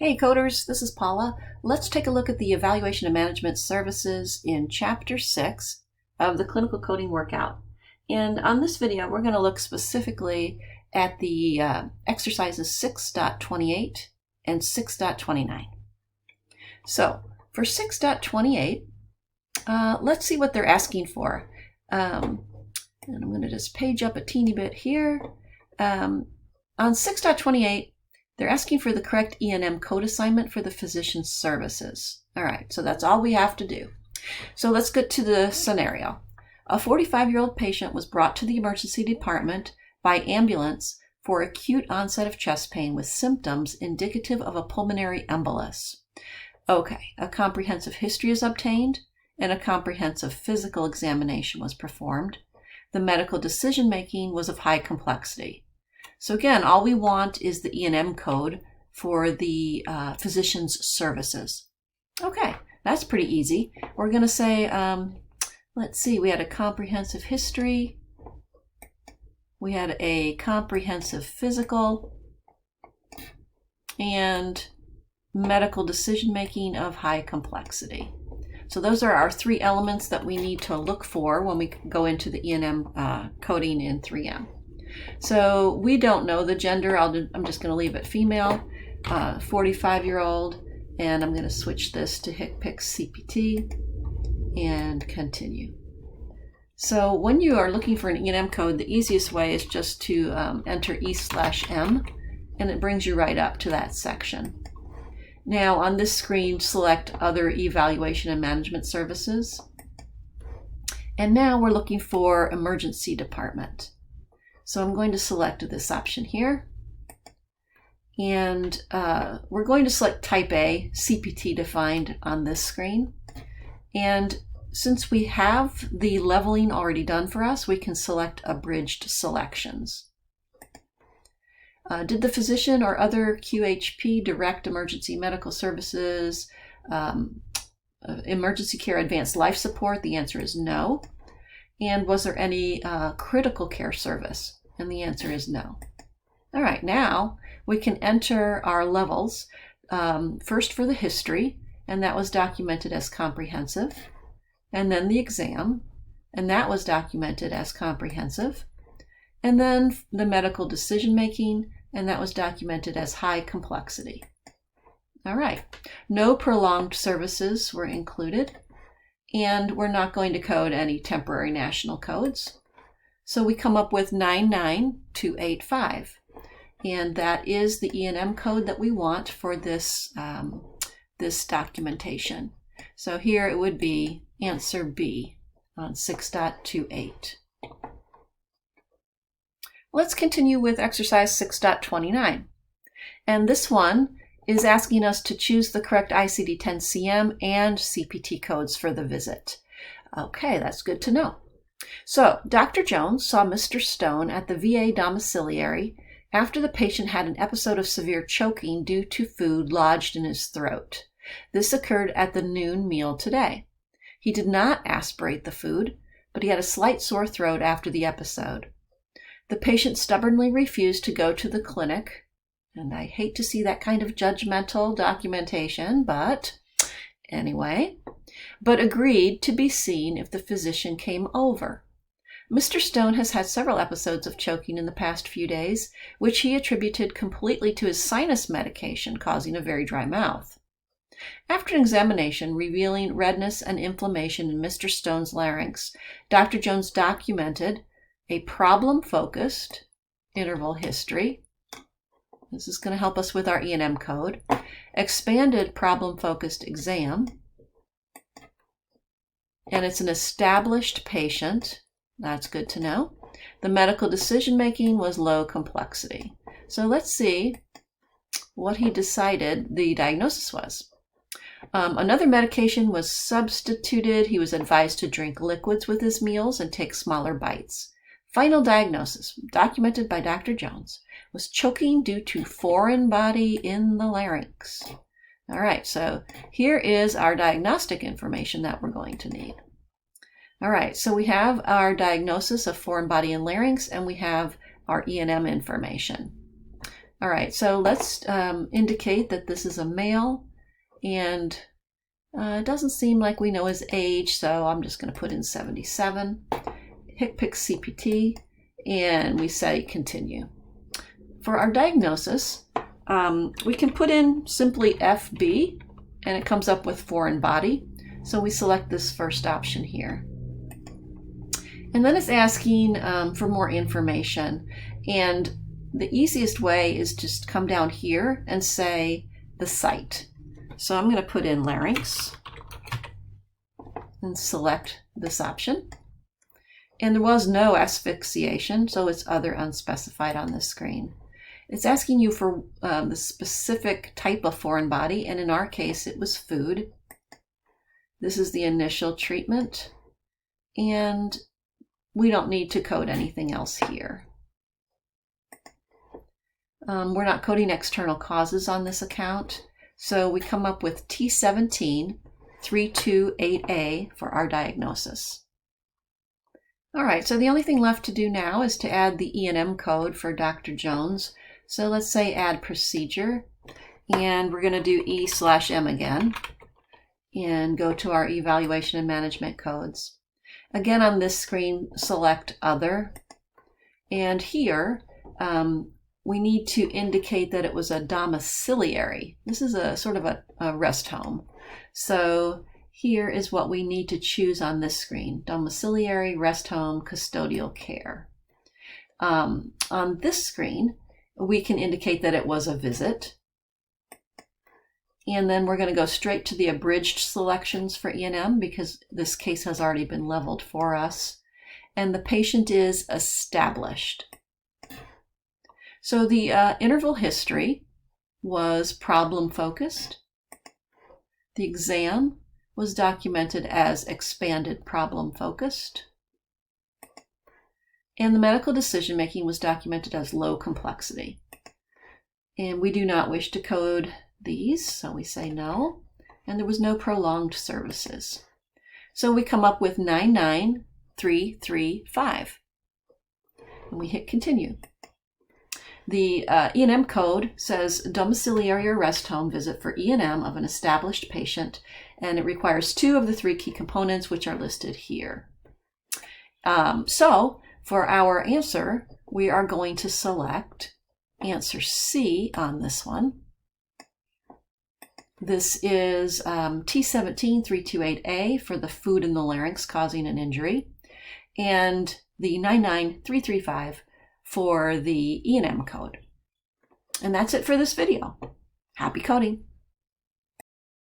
Hey coders, this is Paula. Let's take a look at the Evaluation and Management Services in Chapter 6 of the Clinical Coding Workout. And on this video, we're going to look specifically at the exercises 6.28 and 6.29. So for 6.28, let's see what they're asking for. And I'm going to just page up a teeny bit here. On 6.28, they're asking for the correct E&M code assignment for the physician's services. All right, so that's all we have to do. So let's get to the scenario. A 45-year-old patient was brought to the emergency department by ambulance for acute onset of chest pain with symptoms indicative of a pulmonary embolus. Okay, a comprehensive history is obtained and a comprehensive physical examination was performed. The medical decision-making was of high complexity. So again, all we want is the E&M code for the physician's services. Okay, that's pretty easy. We're going to say, let's see, we had a comprehensive history. We had a comprehensive physical and medical decision-making of high complexity. So those are our three elements that we need to look for when we go into the E&M coding in 3M. So we don't know the gender. I'm just going to leave it female, 45-year-old, and I'm going to switch this to HCPCS CPT and continue. So when you are looking for an E&M code, the easiest way is just to enter E/M, and it brings you right up to that section. Now on this screen, select Other Evaluation and Management Services. And now we're looking for Emergency Department. So I'm going to select this option here. And we're going to select Type A, CPT defined on this screen. And since we have the leveling already done for us, we can select Abridged Selections. Did the physician or other QHP direct emergency medical services, emergency care, advanced life support? The answer is no. And was there any critical care service? And the answer is no. All right, now we can enter our levels. First for the history, and that was documented as comprehensive. And then the exam, and that was documented as comprehensive. And then the medical decision-making, and that was documented as high complexity. All right, no prolonged services were included, and we're not going to code any temporary national codes. So we come up with 99285, and that is the E&M code that we want for this, this documentation. So here it would be answer B on 6.28. Let's continue with exercise 6.29. And this one is asking us to choose the correct ICD-10-CM and CPT codes for the visit. Okay, that's good to know. So, Dr. Jones saw Mr. Stone at the VA domiciliary after the patient had an episode of severe choking due to food lodged in his throat. This occurred at the noon meal today. He did not aspirate the food, but he had a slight sore throat after the episode. The patient stubbornly refused to go to the clinic, and I hate to see that kind of judgmental documentation, but anyway, but agreed to be seen if the physician came over. Mr. Stone has had several episodes of choking in the past few days, which he attributed completely to his sinus medication causing a very dry mouth. After an examination revealing redness and inflammation in Mr. Stone's larynx, Dr. Jones documented a problem-focused interval history. This is going to help us with our E&M code. Expanded problem-focused exam. And it's an established patient. That's good to know. The medical decision-making was low complexity. So let's see what he decided the diagnosis was. Another medication was substituted. He was advised to drink liquids with his meals and take smaller bites. Final diagnosis, documented by Dr. Jones, was choking due to foreign body in the larynx. All right, so here is our diagnostic information that we're going to need. All right, so we have our diagnosis of foreign body and larynx, and we have our E&M information. All right, so let's indicate that this is a male, and it doesn't seem like we know his age, so I'm just going to put in 77. Pick CPT, and we say continue. For our diagnosis, we can put in simply FB, and it comes up with foreign body. So we select this first option here. And then it's asking for more information. And the easiest way is just come down here and say the site. So I'm going to put in larynx and select this option. And there was no asphyxiation, so it's other unspecified on this screen. It's asking you for the specific type of foreign body, and in our case, it was food. This is the initial treatment, and we don't need to code anything else here. We're not coding external causes on this account, so we come up with T17-328A for our diagnosis. All right, so the only thing left to do now is to add the E&M code for Dr. Jones. So let's say add procedure, and we're going to do E/M again, and go to our evaluation and management codes. Again, on this screen, select other, and here we need to indicate that it was a domiciliary. This is a sort of a rest home. So here is what we need to choose on this screen: domiciliary, rest home, custodial care. On this screen, we can indicate that it was a visit. And then we're going to go straight to the abridged selections for E&M because this case has already been leveled for us. And the patient is established. So the interval history was problem focused. The exam was documented as expanded problem focused. And the medical decision making was documented as low complexity. And we do not wish to code these, so we say no. And there was no prolonged services. So we come up with 99335. And we hit continue. The E&M code says domiciliary or rest home visit for E&M of an established patient, and it requires 2 of the 3 key components which are listed here. So for our answer, we are going to select answer C on this one. This is T17-328A for the food in the larynx causing an injury, and the 99335 for the E&M code. And that's it for this video. Happy coding!